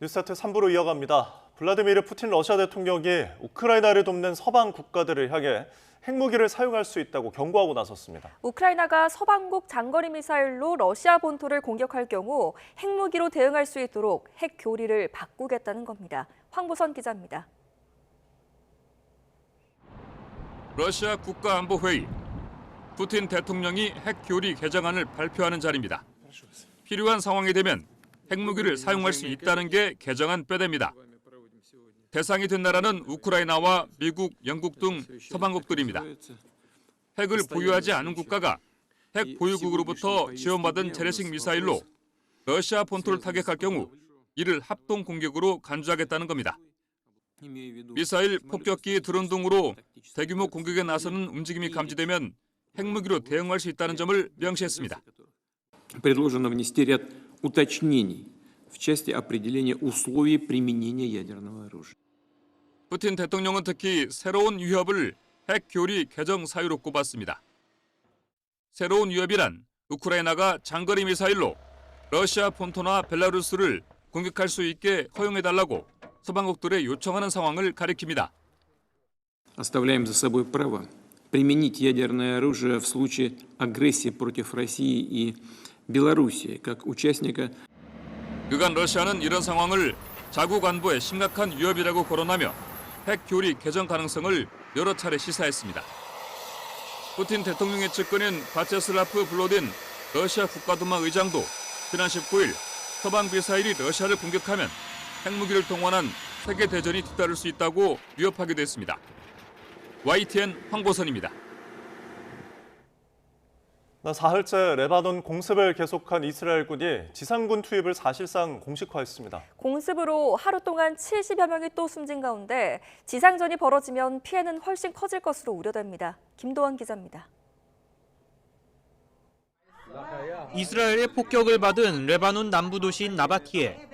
뉴스타트 3부로 이어갑니다. 블라디미르 푸틴 러시아 대통령이 우크라이나를 돕는 서방 국가들을 향해 핵무기를 사용할 수 있다고 경고하고 나섰습니다. 우크라이나가 서방국 장거리 미사일로 러시아 본토를 공격할 경우 핵무기로 대응할 수 있도록 핵 교리를 바꾸겠다는 겁니다. 황보선 기자입니다. 러시아 국가안보회의. 푸틴 대통령이 핵 교리 개정안을 발표하는 자리입니다. 필요한 상황이 되면 핵무기를 사용할 수 있다는 게 개정안 뼈대입니다. 대상이 된 나라는 우크라이나와 미국, 영국 등 서방국들입니다. 핵을 보유하지 않은 국가가 핵 보유국으로부터 지원받은 재래식 미사일로 러시아 본토를 타격할 경우 이를 합동 공격으로 간주하겠다는 겁니다. 미사일, 폭격기, 드론 등으로 대규모 공격에 나서는 움직임이 감지되면 핵무기로 대응할 수 있다는 점을 명시했습니다. предложено внести ряд уточнений в части определения условий применения ядерного оружия. 푸틴 대통령은 특히 새로운 위협을 핵 교리 개정 사유로 꼽았습니다. 새로운 위협이란 우크라이나가 장거리 미사일로 러시아 본토나 벨라루스를 공격할 수 있게 허용해달라고 서방국들에 요청하는 상황을 가리킵니다. Оставляем за собой право применить ядерное оружие в случае агрессии против России и Белоруссии как участника. 그간 러시아는 이런 상황을 자국 안보에 심각한 위협이라고 거론하며 핵 교리 개정 가능성을 여러 차례 시사했습니다. 푸틴 대통령의 측근인 바체슬라프 블로딘 러시아 국가두마 의장도 지난 19일 서방 미사일이 러시아를 공격하면 핵무기를 동원한 세계 대전이 뒤따를 수 있다고 위협하기도 했습니다. YTN 황보선입니다. 사흘째 레바논 공습을 계속한 이스라엘군이 지상군 투입을 사실상 공식화했습니다. 공습으로 하루 동안 70여 명이 또 숨진 가운데 지상전이 벌어지면 피해는 훨씬 커질 것으로 우려됩니다. 김도원 기자입니다. 이스라엘의 폭격을 받은 레바논 남부 도시인 나바티에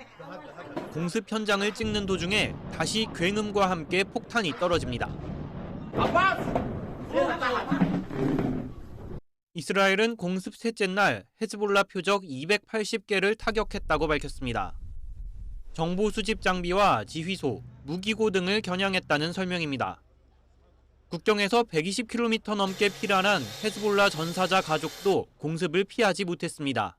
공습 현장을 찍는 도중에 다시 굉음과 함께 폭탄이 떨어집니다. 이스라엘은 공습 셋째 날 헤즈볼라 표적 280개를 타격했다고 밝혔습니다. 정보 수집 장비와 지휘소, 무기고 등을 겨냥했다는 설명입니다. 국경에서 120km 넘게 피란한 헤즈볼라 전사자 가족도 공습을 피하지 못했습니다.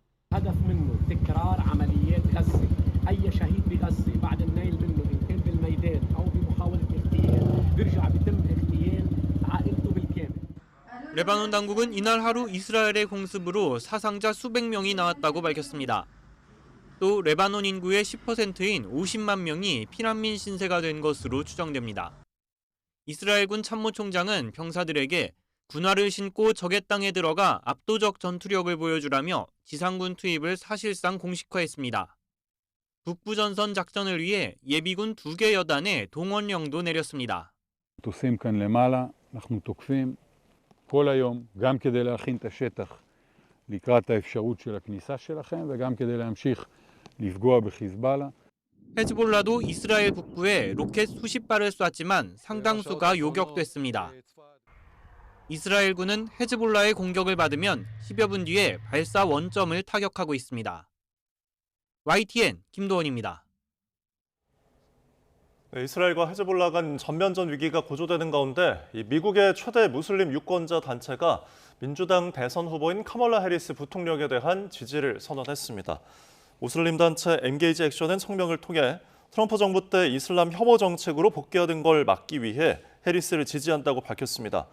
레바논 당국은 이날 하루 이스라엘의 공습으로 사상자 수백 명이 나왔다고 밝혔습니다. 또 레바논 인구의 10%인 50만 명이 피난민 신세가 된 것으로 추정됩니다. 이스라엘군 참모총장은 병사들에게 군화를 신고 적의 땅에 들어가 압도적 전투력을 보여주라며 지상군 투입을 사실상 공식화했습니다. 북부전선 작전을 위해 예비군 2개 여단에 동원령도 내렸습니다. כל היום, גם כדי להכין את השטח לקראת האפשרות של הכניסה שלכם וגם כדי להמשיך לפגוע בחיזבאללה. 헤즈볼라도 이스라엘 북부에 로켓 수십 발을 쐈지만 상당수가 요격됐습니다. 이스라엘군은 헤즈볼라의 공격을 받으면 10여 분 뒤에 발사 원점을 타격하고 있습니다. YTN 김도원입니다. 이스라엘과 헤즈볼라 간 전면전 위기가 고조되는 가운데 미국의 최대 무슬림 유권자 단체가 민주당 대선 후보인 카멀라 해리스 부통령에 대한 지지를 선언했습니다. 무슬림 단체 엔게이지 액션은 성명을 통해 트럼프 정부 때 이슬람 혐오 정책으로 복귀하는 걸 막기 위해 해리스를 지지한다고 밝혔습니다.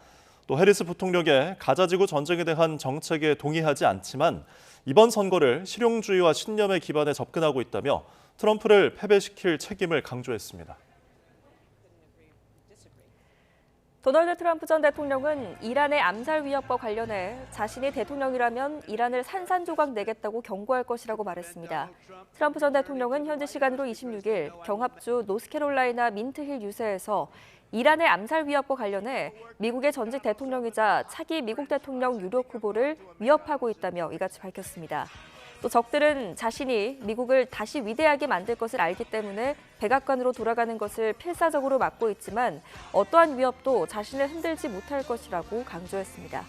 또 해리스 부통령의 가자지구 전쟁에 대한 정책에 동의하지 않지만 이번 선거를 실용주의와 신념에 기반해 접근하고 있다며 트럼프를 패배시킬 책임을 강조했습니다. 도널드 트럼프 전 대통령은 이란의 암살 위협과 관련해 자신이 대통령이라면 이란을 산산조각 내겠다고 경고할 것이라고 말했습니다. 트럼프 전 대통령은 현지 시간으로 26일 경합주 노스캐롤라이나 민트힐 유세에서 이란의 암살 위협과 관련해 미국의 전직 대통령이자 차기 미국 대통령 유력 후보를 위협하고 있다며 이같이 밝혔습니다. 또 적들은 자신이 미국을 다시 위대하게 만들 것을 알기 때문에 백악관으로 돌아가는 것을 필사적으로 막고 있지만 어떠한 위협도 자신을 흔들지 못할 것이라고 강조했습니다.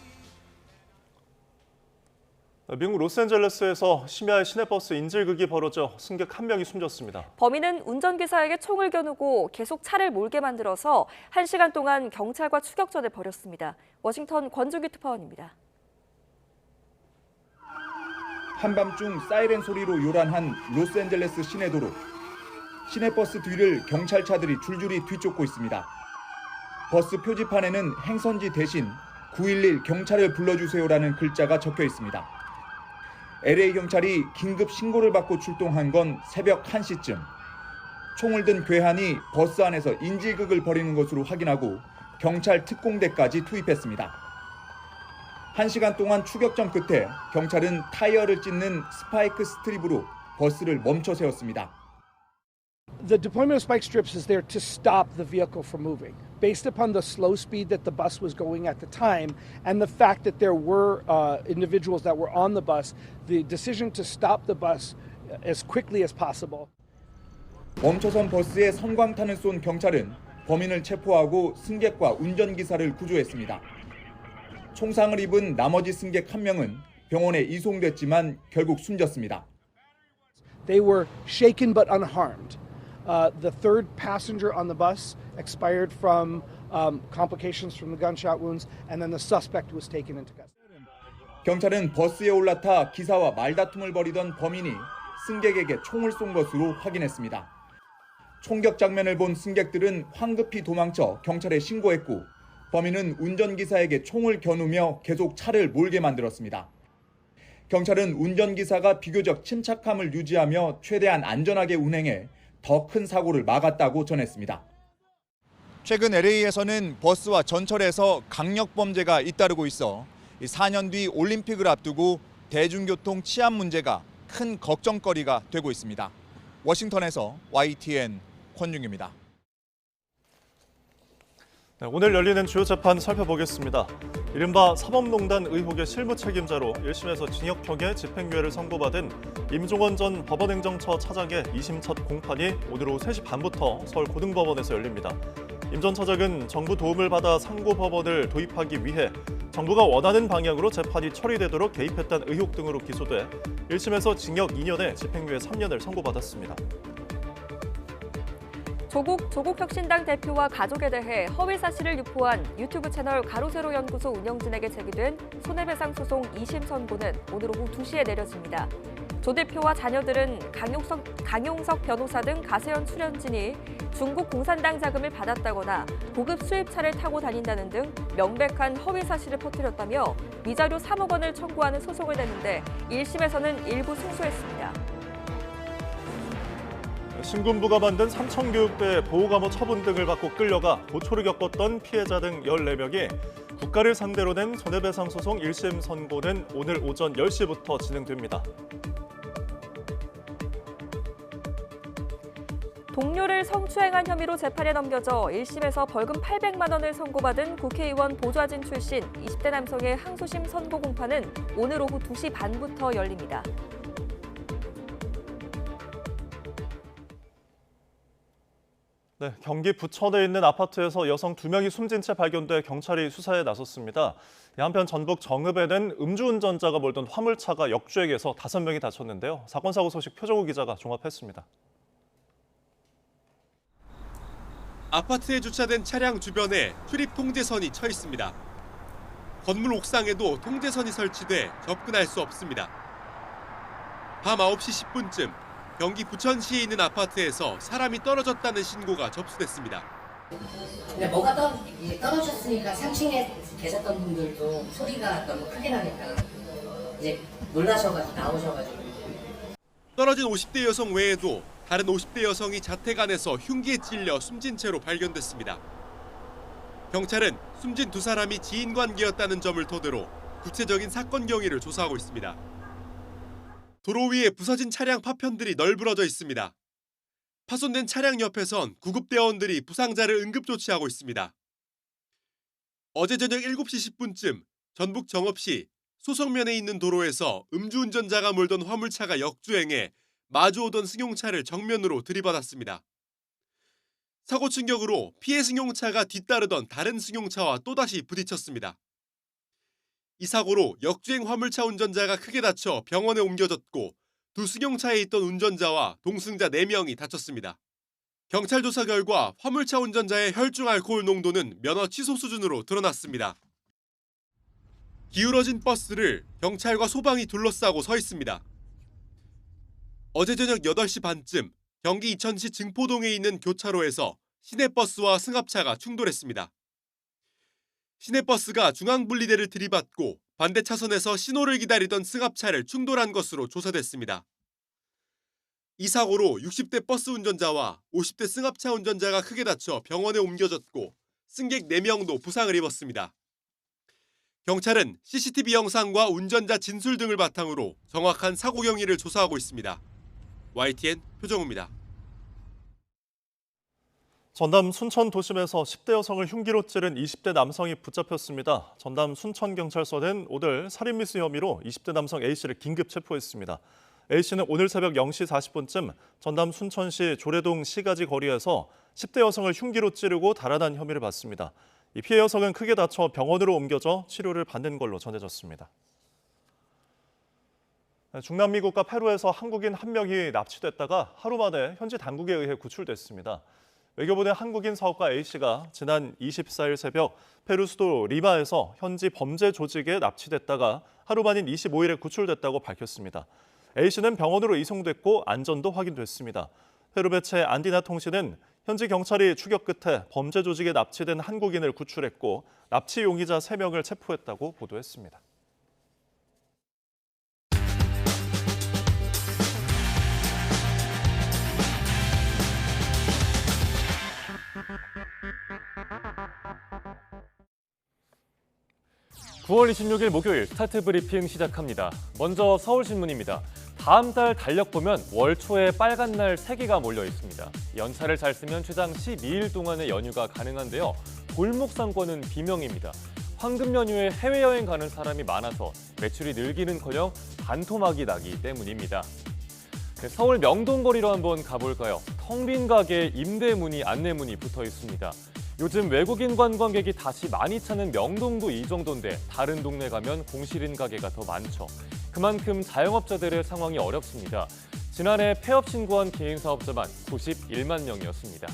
미국 로스앤젤레스에서 심야에 시내버스 인질극이 벌어져 승객 1명이 숨졌습니다. 범인은 운전기사에게 총을 겨누고 계속 차를 몰게 만들어서 1시간 동안 경찰과 추격전을 벌였습니다. 워싱턴 권주기 특파원입니다. 한밤중 사이렌 소리로 요란한 로스앤젤레스 시내도로. 시내버스 뒤를 경찰차들이 줄줄이 뒤쫓고 있습니다. 버스 표지판에는 행선지 대신 911 경찰을 불러주세요라는 글자가 적혀 있습니다. LA 경찰이 긴급 신고를 받고 출동한 건 새벽 1시쯤. 총을 든 괴한이 버스 안에서 인질극을 벌이는 것으로 확인하고 경찰 특공대까지 투입했습니다. 1시간 동안 추격전 끝에 경찰은 타이어를 찢는 스파이크 스트립으로 버스를 멈춰 세웠습니다. The deployment of spike strips is there to stop the vehicle from moving. Based upon the slow speed that the bus was going at the time and the fact that there were individuals that were on the bus, the decision to stop the bus as quickly as possible. 멈춰선 버스에 성광탄을 쏜 경찰은 범인을 체포하고 승객과 운전기사를 구조했습니다. 총상을 입은 나머지 승객 1명은 병원에 이송됐지만 결국 숨졌습니다. They were shaken but unharmed. The third passenger on the bus expired from complications from the gunshot wounds, and then the suspect was taken into custody. 경찰은 버스에 올라타 기사와 말다툼을 벌이던 범인이 승객에게 총을 쏜 것으로 확인했습니다. 총격 장면을 본 승객들은 황급히 도망쳐 경찰에 신고했고 범인은 운전기사에게 총을 겨누며 계속 차를 몰게 만들었습니다. 경찰은 운전기사가 비교적 침착함을 유지하며 최대한 안전하게 운행해 더 큰 사고를 막았다고 전했습니다. 최근 LA에서는 버스와 전철에서 강력범죄가 잇따르고 있어 4년 뒤 올림픽을 앞두고 대중교통 치안 문제가 큰 걱정거리가 되고 있습니다. 워싱턴에서 YTN 권중입니다. 네, 오늘 열리는 주요 재판 살펴보겠습니다. 이른바 사법농단 의혹의 실무 책임자로 1심에서 징역형의 집행유예를 선고받은 임종원 전 법원행정처 차장의 2심 첫 공판이 오늘 오후 3시 반부터 서울 고등법원에서 열립니다. 임 전 차장은 정부 도움을 받아 상고법원을 도입하기 위해 정부가 원하는 방향으로 재판이 처리되도록 개입했다는 의혹 등으로 기소돼 1심에서 징역 2년에 집행유예 3년을 선고받았습니다. 조국혁신당 대표와 가족에 대해 허위 사실을 유포한 유튜브 채널 가로세로 연구소 운영진에게 제기된 손해배상 소송 2심 선고는 오늘 오후 2시에 내려집니다. 조 대표와 자녀들은 강용석 변호사 등 가세현 출연진이 중국 공산당 자금을 받았다거나 고급 수입차를 타고 다닌다는 등 명백한 허위 사실을 퍼뜨렸다며 위자료 3억 원을 청구하는 소송을 냈는데 1심에서는 일부 승소했습니다. 신군부가 만든 삼청교육대 보호감호 처분 등을 받고 끌려가 고초를 겪었던 피해자 등 14명이 국가를 상대로 낸 손해배상 소송 1심 선고는 오늘 오전 10시부터 진행됩니다. 동료를 성추행한 혐의로 재판에 넘겨져 1심에서 벌금 800만 원을 선고받은 국회의원 보좌진 출신 20대 남성의 항소심 선고 공판은 오늘 오후 2시 반부터 열립니다. 네, 경기 부천에 있는 아파트에서 여성 2명이 숨진 채 발견돼 경찰이 수사에 나섰습니다. 한편 전북 정읍에는 음주운전자가 몰던 화물차가 역주행해서 5명이 다쳤는데요. 사건 사고 소식 표정우 기자가 종합했습니다. 아파트에 주차된 차량 주변에 출입 통제선이 쳐 있습니다. 건물 옥상에도 통제선이 설치돼 접근할 수 없습니다. 밤 9시 10분쯤 경기 부천시에 있는 아파트에서 사람이 떨어졌다는 신고가 접수됐습니다. 근데 뭐가 떨어졌으니까 3층에 계셨던 분들도 소리가 너무 크게 나니까 이제 놀라셔가지고 나오셔가지고. 떨어진 50대 여성 외에도 다른 50대 여성이 자택 안에서 흉기에 찔려 숨진 채로 발견됐습니다. 경찰은 숨진 2사람이 지인 관계였다는 점을 토대로 구체적인 사건 경위를 조사하고 있습니다. 도로 위에 부서진 차량 파편들이 널브러져 있습니다. 파손된 차량 옆에선 구급대원들이 부상자를 응급조치하고 있습니다. 어제 저녁 7시 10분쯤 전북 정읍시 소성면에 있는 도로에서 음주운전자가 몰던 화물차가 역주행해 마주오던 승용차를 정면으로 들이받았습니다. 사고 충격으로 피해 승용차가 뒤따르던 다른 승용차와 또다시 부딪혔습니다. 이 사고로 역주행 화물차 운전자가 크게 다쳐 병원에 옮겨졌고 두 승용차에 있던 운전자와 동승자 4명이 다쳤습니다. 경찰 조사 결과 화물차 운전자의 혈중 알코올 농도는 면허 취소 수준으로 드러났습니다. 기울어진 버스를 경찰과 소방이 둘러싸고 서 있습니다. 어제 저녁 8시 반쯤 경기 이천시 증포동에 있는 교차로에서 시내버스와 승합차가 충돌했습니다. 시내버스가 중앙분리대를 들이받고 반대 차선에서 신호를 기다리던 승합차를 충돌한 것으로 조사됐습니다. 이 사고로 60대 버스 운전자와 50대 승합차 운전자가 크게 다쳐 병원에 옮겨졌고 승객 4명도 부상을 입었습니다. 경찰은 CCTV 영상과 운전자 진술 등을 바탕으로 정확한 사고 경위를 조사하고 있습니다. YTN 표정우입니다. 전남 순천 도심에서 10대 여성을 흉기로 찌른 20대 남성이 붙잡혔습니다. 전남 순천경찰서는 오늘 살인미수 혐의로 20대 남성 A씨를 긴급 체포했습니다. A씨는 오늘 새벽 0시 40분쯤 전남 순천시 조례동 시가지 거리에서 10대 여성을 흉기로 찌르고 달아난 혐의를 받습니다. 이 피해 여성은 크게 다쳐 병원으로 옮겨져 치료를 받는 걸로 전해졌습니다. 중남미 국가 페루에서 한국인 1명이 납치됐다가 하루 만에 현지 당국에 의해 구출됐습니다. 외교부는 한국인 사업가 A씨가 지난 24일 새벽 페루 수도 리마에서 현지 범죄 조직에 납치됐다가 하루 만인 25일에 구출됐다고 밝혔습니다. A씨는 병원으로 이송됐고 안전도 확인됐습니다. 페루 매체 안디나 통신은 현지 경찰이 추격 끝에 범죄 조직에 납치된 한국인을 구출했고 납치 용의자 3명을 체포했다고 보도했습니다. (9월 26일) 목요일 스타트 브리핑 시작합니다. 먼저 서울신문입니다. 다음 달 달력 보면 월 초에 빨간 날 3개가 몰려 있습니다. 연차를 잘 쓰면 최장 12일 동안의 연휴가 가능한데요. 골목 상권은 비명입니다. 황금 연휴에 해외여행 가는 사람이 많아서 매출이 늘기는커녕 반토막이 나기 때문입니다. 서울 명동거리로 한번 가볼까요? 텅 빈 가게에 임대문이, 안내문이 붙어 있습니다. 요즘 외국인 관광객이 다시 많이 찾는 명동도 이 정도인데 다른 동네 가면 공실인 가게가 더 많죠. 그만큼 자영업자들의 상황이 어렵습니다. 지난해 폐업 신고한 개인 사업자만 91만 명이었습니다.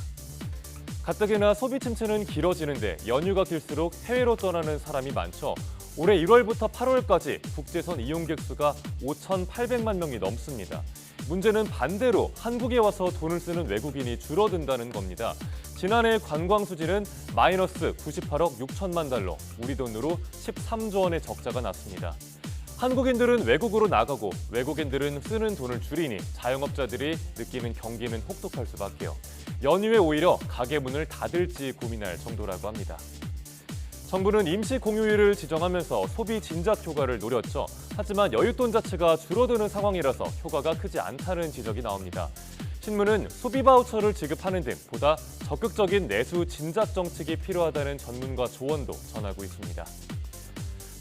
가뜩이나 소비 침체는 길어지는데 연휴가 길수록 해외로 떠나는 사람이 많죠. 올해 1월부터 8월까지 국제선 이용객 수가 5,800만 명이 넘습니다. 문제는 반대로 한국에 와서 돈을 쓰는 외국인이 줄어든다는 겁니다. 지난해 관광 수지는 마이너스 98억 6천만 달러, 우리 돈으로 13조 원의 적자가 났습니다. 한국인들은 외국으로 나가고 외국인들은 쓰는 돈을 줄이니 자영업자들이 느끼는 경기는 혹독할 수밖에요. 연휴에 오히려 가게 문을 닫을지 고민할 정도라고 합니다. 정부는 임시 공휴일을 지정하면서 소비 진작 효과를 노렸죠. 하지만 여윳돈 자체가 줄어드는 상황이라서 효과가 크지 않다는 지적이 나옵니다. 신문은 소비 바우처를 지급하는 등 보다 적극적인 내수 진작 정책이 필요하다는 전문가 조언도 전하고 있습니다.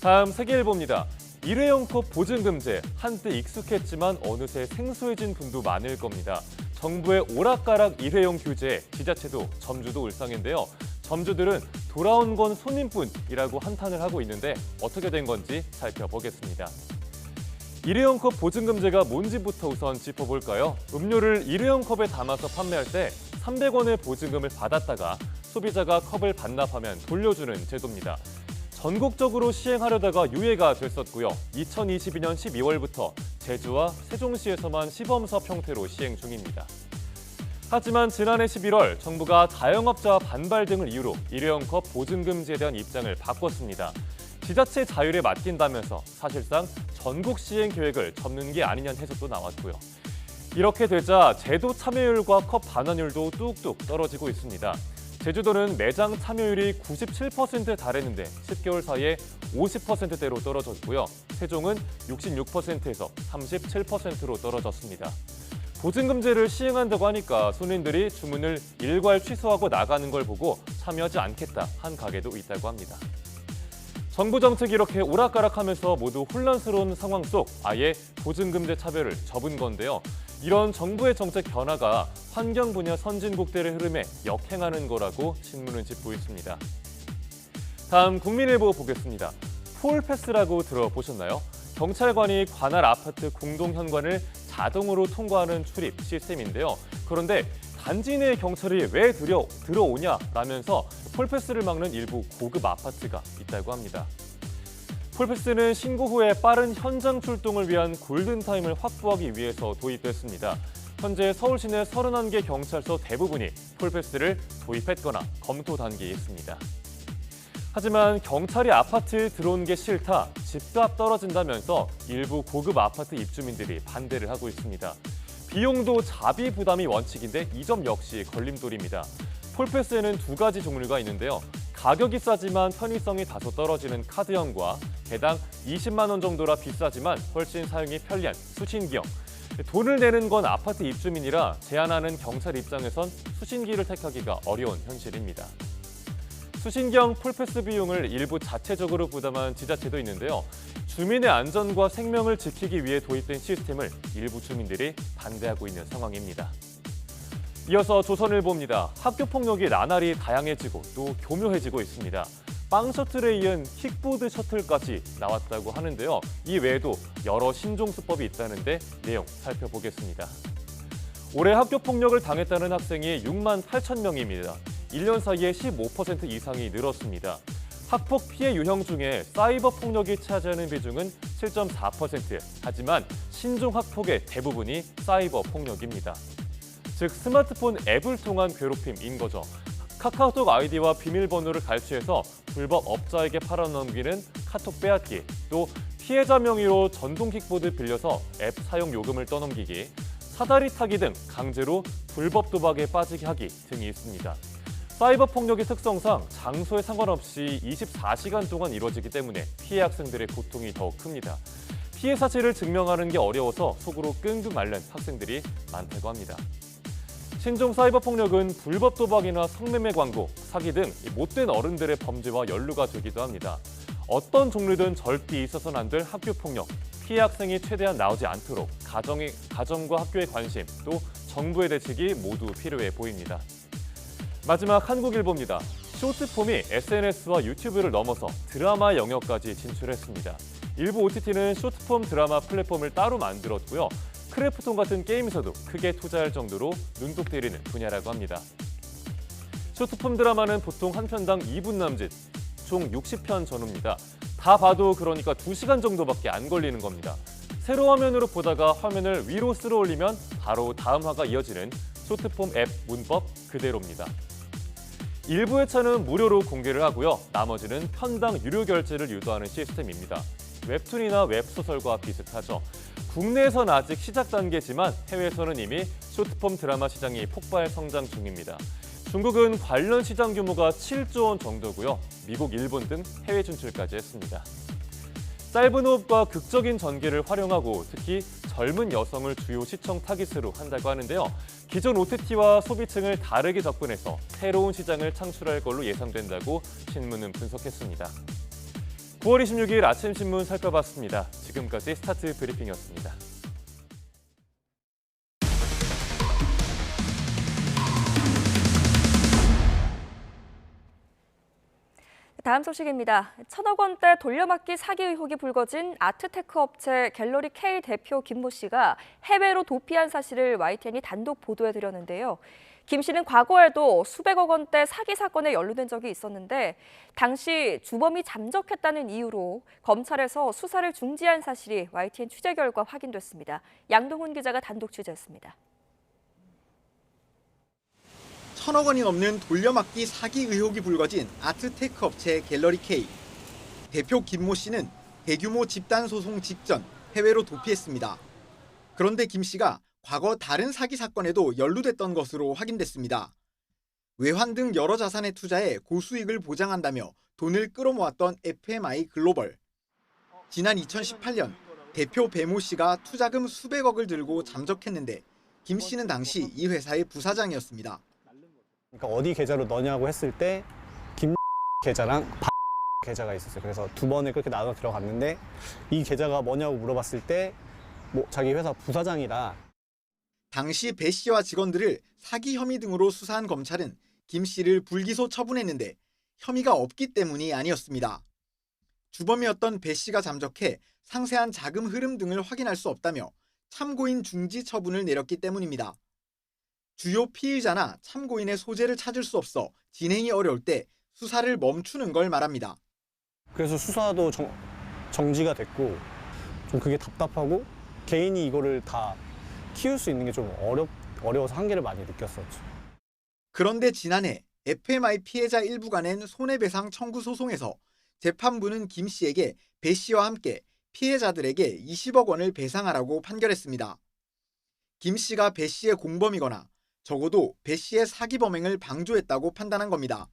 다음 세계일보입니다. 일회용 컵 보증금제, 한때 익숙했지만 어느새 생소해진 분도 많을 겁니다. 정부의 오락가락 일회용 규제에 지자체도 점주도 울상인데요. 점주들은 돌아온 건 손님뿐이라고 한탄을 하고 있는데 어떻게 된 건지 살펴보겠습니다. 일회용 컵 보증금제가 뭔지부터 우선 짚어볼까요? 음료를 일회용 컵에 담아서 판매할 때 300원의 보증금을 받았다가 소비자가 컵을 반납하면 돌려주는 제도입니다. 전국적으로 시행하려다가 유예가 됐었고요. 2022년 12월부터 제주와 세종시에서만 시범사업 형태로 시행 중입니다. 하지만 지난해 11월 정부가 자영업자 반발 등을 이유로 일회용 컵 보증금제에 대한 입장을 바꿨습니다. 지자체 자율에 맡긴다면서 사실상 전국 시행 계획을 접는 게 아니냐는 해석도 나왔고요. 이렇게 되자 제도 참여율과 컵 반환율도 뚝뚝 떨어지고 있습니다. 제주도는 매장 참여율이 97%에 달했는데 10개월 사이에 50%대로 떨어졌고요. 세종은 66%에서 37%로 떨어졌습니다. 보증금제를 시행한다고 하니까 손님들이 주문을 일괄 취소하고 나가는 걸 보고 참여하지 않겠다 한 가게도 있다고 합니다. 정부 정책이 이렇게 오락가락하면서 모두 혼란스러운 상황 속 아예 보증금제 차별을 접은 건데요. 이런 정부의 정책 변화가 환경 분야 선진국들의 흐름에 역행하는 거라고 신문은 짚고 있습니다. 다음 국민일보 보겠습니다. 톨패스라고 들어보셨나요? 경찰관이 관할 아파트 공동 현관을 자동으로 통과하는 출입 시스템인데요. 그런데 단지 내 경찰이 왜 들어오냐라면서 톨패스를 막는 일부 고급 아파트가 있다고 합니다. 톨패스는 신고 후에 빠른 현장 출동을 위한 골든타임을 확보하기 위해서 도입됐습니다. 현재 서울 시내 31개 경찰서 대부분이 톨패스를 도입했거나 검토 단계에 있습니다. 하지만 경찰이 아파트에 들어온 게 싫다, 집값 떨어진다면서 일부 고급 아파트 입주민들이 반대를 하고 있습니다. 비용도 자비 부담이 원칙인데 이 점 역시 걸림돌입니다. 톨패스에는 두 가지 종류가 있는데요. 가격이 싸지만 편의성이 다소 떨어지는 카드형과 개당 20만 원 정도라 비싸지만 훨씬 사용이 편리한 수신기형. 돈을 내는 건 아파트 입주민이라 제한하는 경찰 입장에선 수신기를 택하기가 어려운 현실입니다. 수신기형 톨패스 비용을 일부 자체적으로 부담한 지자체도 있는데요. 주민의 안전과 생명을 지키기 위해 도입된 시스템을 일부 주민들이 반대하고 있는 상황입니다. 이어서 조선일보입니다. 학교 폭력이 나날이 다양해지고 또 교묘해지고 있습니다. 빵 셔틀에 이은 킥보드 셔틀까지 나왔다고 하는데요. 이 외에도 여러 신종 수법이 있다는데 내용 살펴보겠습니다. 올해 학교 폭력을 당했다는 학생이 6만 8천 명입니다. 1년 사이에 15% 이상이 늘었습니다. 학폭 피해 유형 중에 사이버 폭력이 차지하는 비중은 7.4%. 하지만 신종 학폭의 대부분이 사이버 폭력입니다. 즉 스마트폰 앱을 통한 괴롭힘인 거죠. 카카오톡 아이디와 비밀번호를 갈취해서 불법 업자에게 팔아넘기는 카톡 빼앗기, 또 피해자 명의로 전동 킥보드 빌려서 앱 사용 요금을 떠넘기기, 사다리 타기 등 강제로 불법 도박에 빠지게 하기 등이 있습니다. 사이버 폭력의 특성상 장소에 상관없이 24시간 동안 이루어지기 때문에 피해 학생들의 고통이 더욱 큽니다. 피해 사실을 증명하는 게 어려워서 속으로 끙끙 앓는 학생들이 많다고 합니다. 신종 사이버 폭력은 불법 도박이나 성매매 광고, 사기 등 못된 어른들의 범죄와 연루가 되기도 합니다. 어떤 종류든 절대 있어서는 안 될 학교 폭력, 피해 학생이 최대한 나오지 않도록 가정과 학교의 관심, 또 정부의 대책이 모두 필요해 보입니다. 마지막 한국일보입니다. 쇼트폼이 SNS와 유튜브를 넘어서 드라마 영역까지 진출했습니다. 일부 OTT는 쇼트폼 드라마 플랫폼을 따로 만들었고요. 크래프톤 같은 게임에서도 크게 투자할 정도로 눈독 들이는 분야라고 합니다. 쇼트폼 드라마는 보통 한 편당 2분 남짓, 총 60편 전후입니다. 다 봐도 그러니까 2시간 정도밖에 안 걸리는 겁니다. 세로 화면으로 보다가 화면을 위로 쓸어 올리면 바로 다음 화가 이어지는 쇼트폼 앱 문법 그대로입니다. 일부 회차는 무료로 공개를 하고요. 나머지는 편당 유료 결제를 유도하는 시스템입니다. 웹툰이나 웹소설과 비슷하죠. 국내에선 아직 시작 단계지만 해외에서는 이미 쇼트폼 드라마 시장이 폭발 성장 중입니다. 중국은 관련 시장 규모가 7조 원 정도고요. 미국, 일본 등 해외 진출까지 했습니다. 짧은 호흡과 극적인 전개를 활용하고 특히 젊은 여성을 주요 시청 타깃으로 한다고 하는데요. 기존 OTT와 소비층을 다르게 접근해서 새로운 시장을 창출할 걸로 예상된다고 신문은 분석했습니다. 9월 26일 아침 신문 살펴봤습니다. 지금까지 스타트 브리핑이었습니다. 다음 소식입니다. 1,000억 원대 돌려막기 사기 의혹이 불거진 아트테크 업체 갤러리 K 대표 김모 씨가 해외로 도피한 사실을 YTN이 단독 보도해드렸는데요. 김 씨는 과거에도 수백억 원대 사기 사건에 연루된 적이 있었는데 당시 주범이 잠적했다는 이유로 검찰에서 수사를 중지한 사실이 YTN 취재 결과 확인됐습니다. 양동훈 기자가 단독 취재했습니다. 1,000억 원이 넘는 돌려막기 사기 의혹이 불거진 아트테크 업체 갤러리 K. 대표 김모 씨는 대규모 집단 소송 직전 해외로 도피했습니다. 그런데 김 씨가 과거 다른 사기 사건에도 연루됐던 것으로 확인됐습니다. 외환 등 여러 자산에 투자해 고수익을 보장한다며 돈을 끌어모았던 FMI 글로벌. 지난 2018년 대표 배모 씨가 투자금 수백억을 들고 잠적했는데 김 씨는 당시 이 회사의 부사장이었습니다. 그러니까 어디 계좌로 넣냐고 했을 때 김 계좌랑 계좌가 있었어요. 그래서 두 번을 그렇게 나눠 들어갔는데 이 계좌가 뭐냐고 물어봤을 때 뭐 자기 회사 부사장이라. 당시 배 씨와 직원들을 사기 혐의 등으로 수사한 검찰은 김 씨를 불기소 처분했는데 혐의가 없기 때문이 아니었습니다. 주범이었던 배 씨가 잠적해 상세한 자금 흐름 등을 확인할 수 없다며 참고인 중지 처분을 내렸기 때문입니다. 주요 피의자나 참고인의 소재를 찾을 수 없어 진행이 어려울 때 수사를 멈추는 걸 말합니다. 그래서 수사도 정지가 됐고 좀 그게 답답하고 개인이 이거를 다 키울 수 있는 게 좀 어려워서 한계를 많이 느꼈었죠. 그런데 지난해 FMI 피해자 일부가 낸 손해배상 청구 소송에서 재판부는 김 씨에게 배 씨와 함께 피해자들에게 20억 원을 배상하라고 판결했습니다. 김 씨가 배 씨의 공범이거나 적어도 배 씨의 사기 범행을 방조했다고 판단한 겁니다.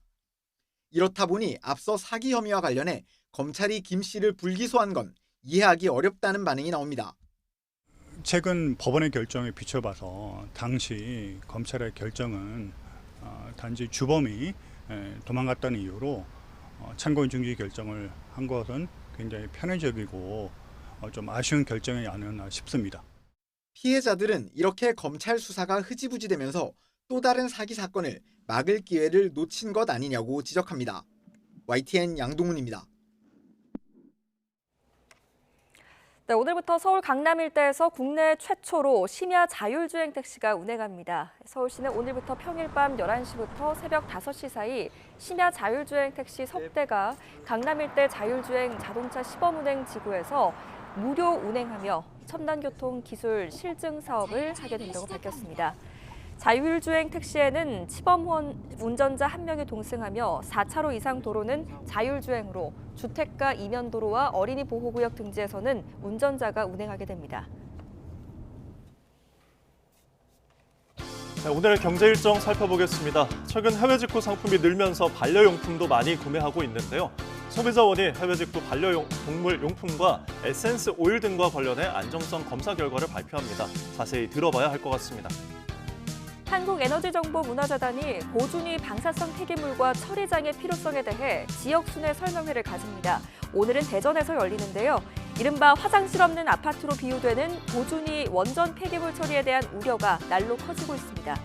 이렇다 보니 앞서 사기 혐의와 관련해 검찰이 김 씨를 불기소한 건 이해하기 어렵다는 반응이 나옵니다. 최근 법원의 결정에 비춰봐서 당시 검찰의 결정은 단지 주범이 도망갔다는 이유로 참고인 중지 결정을 한 것은 굉장히 편의적이고 좀 아쉬운 결정이 아니었나 싶습니다. 피해자들은 이렇게 검찰 수사가 흐지부지되면서 또 다른 사기 사건을 막을 기회를 놓친 것 아니냐고 지적합니다. YTN 양동훈입니다. 네, 오늘부터 서울 강남 일대에서 국내 최초로 심야 자율주행 택시가 운행합니다. 서울시는 오늘부터 평일 밤 11시부터 새벽 5시 사이 심야 자율주행 택시 석 대가 강남 일대 자율주행 자동차 시범운행 지구에서 무료 운행하며 첨단교통 기술 실증 사업을 하게 된다고 밝혔습니다. 자율주행 택시에는 시범 운전자 1명이 동승하며 4차로 이상 도로는 자율주행으로 주택가 이면 도로와 어린이 보호구역 등지에서는 운전자가 운행하게 됩니다. 네, 오늘 경제 일정 살펴보겠습니다. 최근 해외 직구 상품이 늘면서 반려용품도 많이 구매하고 있는데요. 소비자원이 해외 직구 반려동물 용품과 에센스 오일 등과 관련해 안정성 검사 결과를 발표합니다. 자세히 들어봐야 할 것 같습니다. 한국에너지정보문화재단이 고준위 방사성 폐기물과 처리장의 필요성에 대해 지역 순회 설명회를 가집니다. 오늘은 대전에서 열리는데요. 이른바 화장실 없는 아파트로 비유되는 고준위 원전 폐기물 처리에 대한 우려가 날로 커지고 있습니다.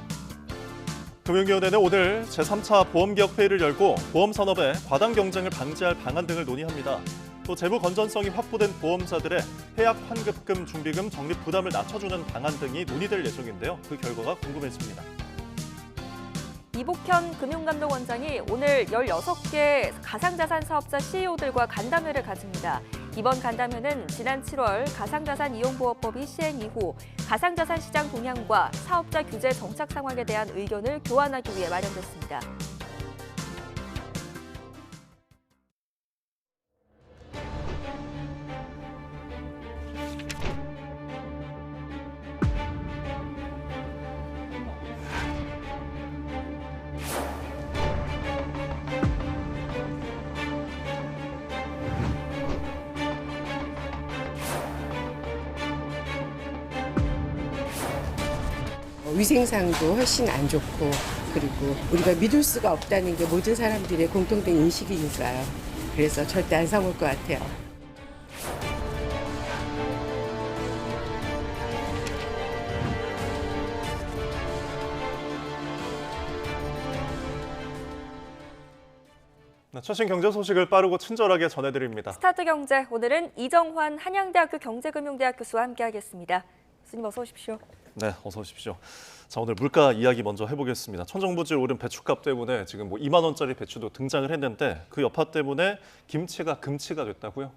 금융위원회는 오늘 제3차 보험개혁회의를 열고 보험산업의 과당 경쟁을 방지할 방안 등을 논의합니다. 또 재무 건전성이 확보된 보험사들의 해약 환급금, 중비금 적립 부담을 낮춰주는 방안 등이 논의될 예정인데요. 그 결과가 궁금해집니다. 이복현 금융감독원장이 오늘 16개 가상자산 사업자 CEO들과 간담회를 가집니다. 이번 간담회는 지난 7월 가상자산 이용보호법이 시행 이후 가상자산 시장 동향과 사업자 규제 정착 상황에 대한 의견을 교환하기 위해 마련됐습니다. 위생상도 훨씬 안 좋고 그리고 우리가 믿을 수가 없다는 게 모든 사람들의 공통된 인식이니까요. 그래서 절대 안 사먹을 것 같아요. 네, 최신 경제 소식을 빠르고 친절하게 전해드립니다. 스타트 경제, 오늘은 이정환 한양대학교 경제금융대학 교수와 함께하겠습니다. 교수님 어서 오십시오. 네, 어서 오십시오. 자, 오늘 물가 이야기 먼저 해보겠습니다. 천정부질 오른 배추값 때문에 지금 2만 원짜리 배추도 등장을 했는데 그 여파 때문에 김치가 금치가 됐다고요?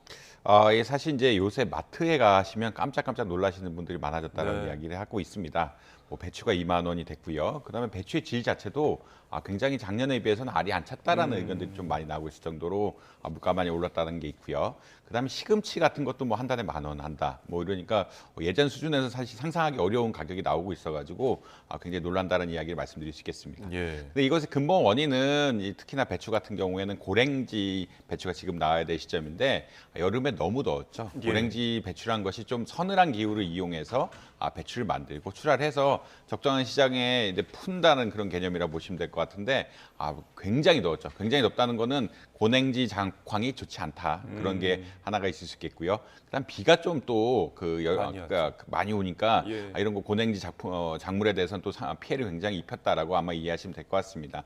예, 사실 이제 요새 마트에 가시면 깜짝깜짝 놀라시는 분들이 많아졌다는 이야기를 하고 있습니다. 뭐 배추가 2만 원이 됐고요. 그다음에 배추의 질 자체도 굉장히 작년에 비해서는 알이 안 찼다라는 의견들이 좀 많이 나오고 있을 정도로 물가 많이 올랐다는 게 있고요. 그다음에 시금치 같은 것도 뭐 한 달에 10,000원 한다. 뭐 이러니까 예전 수준에서 사실 상상하기 어려운 가격이 나오고 있어가지고 굉장히 놀란다는 이야기를 말씀드릴 수 있겠습니다. 근데 이것의 근본 원인은 특히나 배추 같은 경우에는 고랭지 배추가 지금 나와야 될 시점인데 여름에 너무 더웠죠. 고랭지 배추란 것이 좀 서늘한 기후를 이용해서 배추를 만들고 출하해서 적정한 시장에 이제 푼다는 그런 개념이라 보시면 될 것 같은데 굉장히 더웠죠. 굉장히 덥다는 거는 고냉지 장황이 좋지 않다. 그런 게 하나가 있을 수 있겠고요. 그다음 비가 좀 또 많이 오니까 예. 이런 거 고냉지 작물에 대해서는 또 피해를 굉장히 입혔다라고 아마 이해하시면 될 것 같습니다.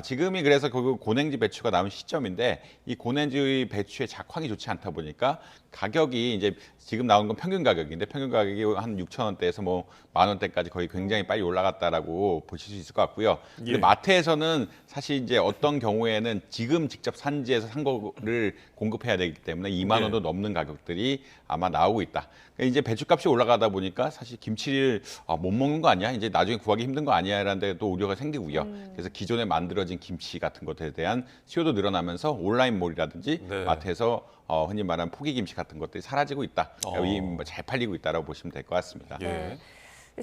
지금이 그래서 그 고냉지 배추가 나온 시점인데 이 고냉지 배추의 작황이 좋지 않다 보니까 가격이 이제 지금 나온 건 평균 가격인데 평균 가격이 한 6,000원대에서 뭐 10,000원대까지 거의 굉장히 빨리 올라갔다라고 보실 수 있을 것 같고요. 근데 예. 마트에서는 사실 이제 어떤 경우에는 지금 직접 산지에서 산 거를 공급해야 되기 때문에 2만 원도 넘는 가격들이 아마 나오고 있다. 그러니까 이제 배추값이 올라가다 보니까 사실 김치를 못 먹는 거 아니야? 이제 나중에 구하기 힘든 거 아니야라는 데 또 우려가 생기고요. 그래서 기존에 만들어진 김치 같은 것들에 대한 수요도 늘어나면서 온라인몰이라든지 네. 마트에서 흔히 말하는 포기 김치 같은 것들이 사라지고 있다. 잘 팔리고 있다라고 보시면 될 것 같습니다. 예.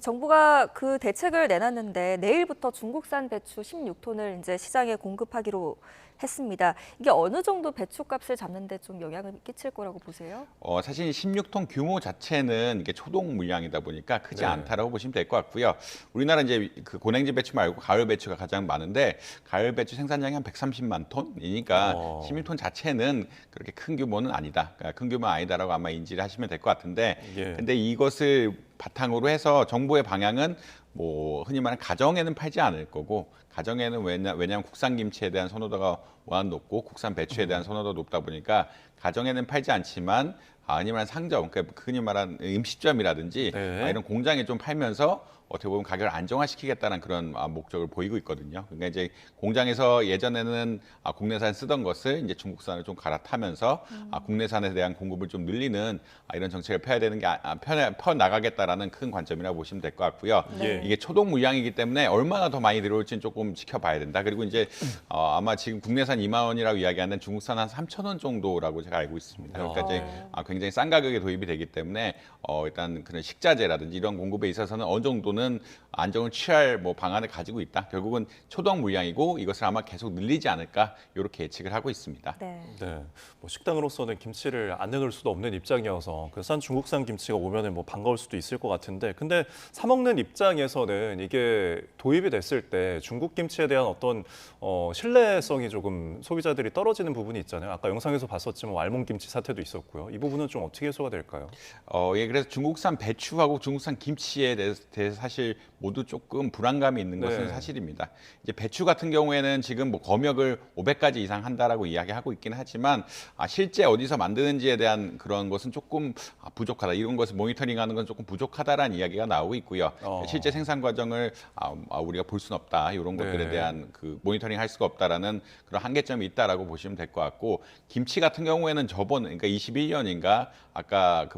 정부가 그 대책을 내놨는데 내일부터 중국산 배추 16톤을 이제 시장에 공급하기로 했습니다. 이게 어느 정도 배추값을 잡는 데 좀 영향을 끼칠 거라고 보세요? 사실 16톤 규모 자체는 이게 초동 물량이다 보니까 크지 네. 않다라고 보시면 될 것 같고요. 우리나라 이제 그 고냉지 배추 말고 가을 배추가 가장 많은데 가을 배추 생산량이 한 130만 톤이니까 16톤 자체는 그렇게 큰 규모는 아니다. 그러니까 큰 규모는 아니다라고 아마 인지를 하시면 될 것 같은데 예. 근데 이것을 바탕으로 해서 정부의 방향은 뭐 흔히 말하는 가정에는 팔지 않을 거고 가정에는 왜냐하면 국산 김치에 대한 선호도가 워낙 높고 국산 배추에 대한 선호도가 높다 보니까 가정에는 팔지 않지만 흔히 말하는 상점, 그러니까 흔히 말하는 음식점이라든지 네. 이런 공장에 좀 팔면서 어떻게 보면 가격을 안정화시키겠다는 그런 목적을 보이고 있거든요. 그러니까 이제 공장에서 예전에는 국내산 쓰던 것을 이제 중국산을 좀 갈아타면서 국내산에 대한 공급을 좀 늘리는 이런 정책을 펴야 되는 게 펴 나가겠다라는 큰 관점이라고 보시면 될 것 같고요. 네. 이게 초동 물량이기 때문에 얼마나 더 많이 들어올지는 조금 지켜봐야 된다. 그리고 이제 아마 지금 국내산 2만 원이라고 이야기하는 중국산 한 3,000원 정도라고 제가 알고 있습니다. 그러니까 이제 굉장히 싼 가격에 도입이 되기 때문에 일단 그런 식자재라든지 이런 공급에 있어서는 어느 정도는 안정을 취할 방안을 가지고 있다. 결국은 초동 물량이고 이것을 아마 계속 늘리지 않을까 이렇게 예측을 하고 있습니다. 네. 네, 식당으로서는 김치를 안 넣을 수도 없는 입장이어서 그 싼 중국산 김치가 오면은 반가울 수도 있을 것 같은데, 근데 사 먹는 입장에서는 이게 도입이 됐을 때 중국 김치에 대한 어떤 신뢰성이 조금 소비자들이 떨어지는 부분이 있잖아요. 아까 영상에서 봤었지만 알몸 김치 사태도 있었고요. 이 부분은 좀 어떻게 해소가 될까요? 그래서 중국산 배추하고 중국산 김치에 대해서 사실 모두 조금 불안감이 있는 것은 네. 사실입니다. 이제 배추 같은 경우에는 지금 검역을 500가지 이상 한다라고 이야기하고 있긴 하지만 실제 어디서 만드는지에 대한 그런 것은 조금 부족하다. 이런 것을 모니터링하는 건 조금 부족하다라는 이야기가 나오고 있고요. 실제 생산 과정을 우리가 볼 수는 없다. 이런 것들에 네. 대한 그 모니터링 할 수가 없다라는 그런 한계점이 있다라고 보시면 될 것 같고, 김치 같은 경우에는 그러니까 21년인가 아까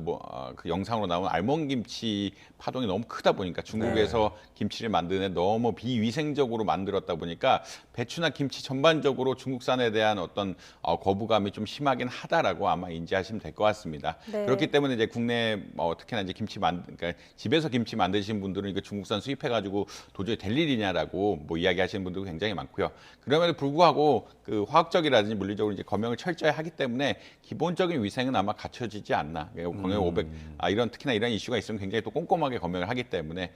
그 영상으로 나온 알몸 김치 파동이 너무 크다 보니까 중국에서 김치를 만드는 너무 비위생적으로 만들었다 보니까 배추나 김치 전반적으로 중국산에 대한 어떤 거부감이 좀 심하긴 하다라고 아마 인지하시면 될 것 같습니다. 네. 그렇기 때문에 이제 국내 특히나 이제 그러니까 집에서 김치 만드시는 분들은 이거 중국산 수입해가지고 도저히 될 일이냐라고 이야기하시는 분들도 굉장히 많고요. 그럼에도 불구하고 그 화학적이라든지 물리적으로 이제 검역을 철저히 하기 때문에 기본적인 위생은 아마 갖춰지지 않나. 검역 500 특히나 이런 이슈가 있으면 굉장히 또 꼼꼼하게 검역을 하기 때문에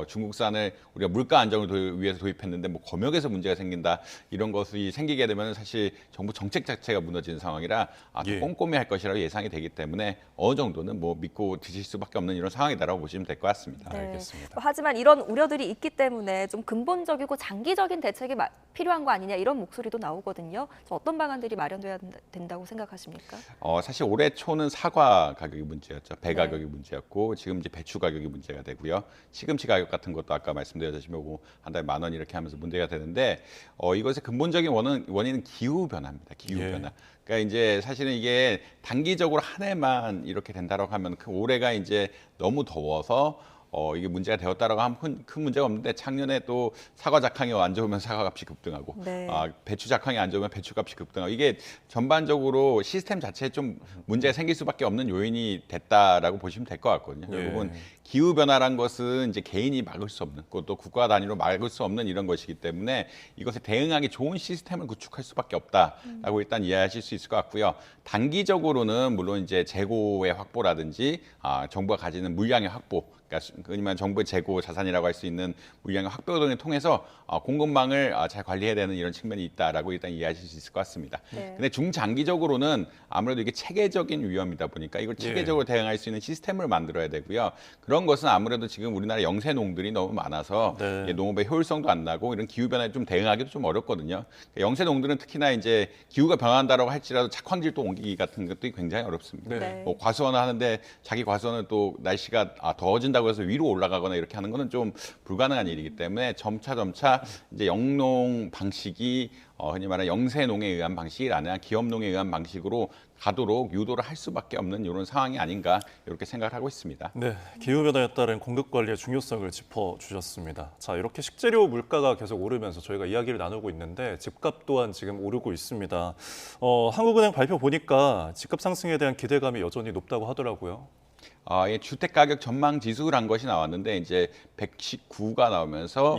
중국산을 우리가 물가 안정을 위해서 도입했는데 검역에서 문제가 생긴다, 이런 것이 생기게 되면 사실 정부 정책 자체가 무너지는 상황이라 더 꼼꼼히 할 것이라고 예상이 되기 때문에 어느 정도는 믿고 드실 수밖에 없는 이런 상황이다라고 보시면 될 것 같습니다. 네. 알겠습니다. 하지만 이런 우려들이 있기 때문에 좀 근본적이고 장기적인 대책이 필요한 거 아니냐 이런 목소리도 나오거든요. 어떤 방안들이 마련돼야 된다고 생각하십니까? 사실 올해 초는 사과 가격이 문제였죠. 배 가격이 문제였고 지금 이제 배추 가격이 문제가 되고요. 시금치 가격 같은 것도 아까 말씀드렸다시피 한 달에 10,000원 이렇게 하면서 문제가 되는데 이것의 근본적인 원인은 기후 변화입니다. 기후 변화. 그러니까 이제 사실은 이게 단기적으로 한 해만 이렇게 된다라고 하면 올해가 이제 너무 더워서 이게 문제가 되었다라고 하면 큰 문제가 없는데, 작년에 또 사과 작황이 안 좋으면 사과값이 급등하고 배추 작황이 안 좋으면 배추값이 급등하고, 이게 전반적으로 시스템 자체에 좀 문제가 생길 수밖에 없는 요인이 됐다라고 보시면 될 것 같거든요. 결국은 기후 변화란 것은 이제 개인이 막을 수 없는, 또 국가 단위로 막을 수 없는 이런 것이기 때문에 이것에 대응하기 좋은 시스템을 구축할 수밖에 없다라고 일단 이해하실 수 있을 것 같고요. 단기적으로는 물론 이제 재고의 확보라든지 정부가 가지는 물량의 확보, 흔히 말하는 정부의 재고 자산이라고 할 수 있는 물량의 확보 등을 통해서 공급망을 잘 관리해야 되는 이런 측면이 있다라고 일단 이해하실 수 있을 것 같습니다. 네. 근데 중장기적으로는 아무래도 이게 체계적인 위험이다 보니까 이걸 체계적으로 대응할 수 있는 시스템을 만들어야 되고요. 그런 것은 아무래도 지금 우리나라 영세농들이 너무 많아서 농업의 효율성도 안 나고 이런 기후 변화에 좀 대응하기도 좀 어렵거든요. 영세농들은 특히나 이제 기후가 변한다라고 할지라도 착황질 또 옮기기 같은 것도 굉장히 어렵습니다. 뭐 과수원을 하는데 자기 과수원은 또 날씨가 더워진다고 해서 위로 올라가거나 이렇게 하는 거는 좀 불가능한 일이기 때문에 점차 이제 영농 방식이 흔히 말하는 영세농에 의한 방식이 아니라 기업농에 의한 방식으로 가도록 유도를 할 수밖에 없는 이런 상황이 아닌가 이렇게 생각을 하고 있습니다. 네, 기후변화에 따른 공급 관리의 중요성을 짚어주셨습니다. 자, 이렇게 식재료 물가가 계속 오르면서 저희가 이야기를 나누고 있는데 집값 또한 지금 오르고 있습니다. 한국은행 발표 보니까 집값 상승에 대한 기대감이 여전히 높다고 하더라고요. 주택가격 전망 지수란 것이 나왔는데 이제 119가 나오면서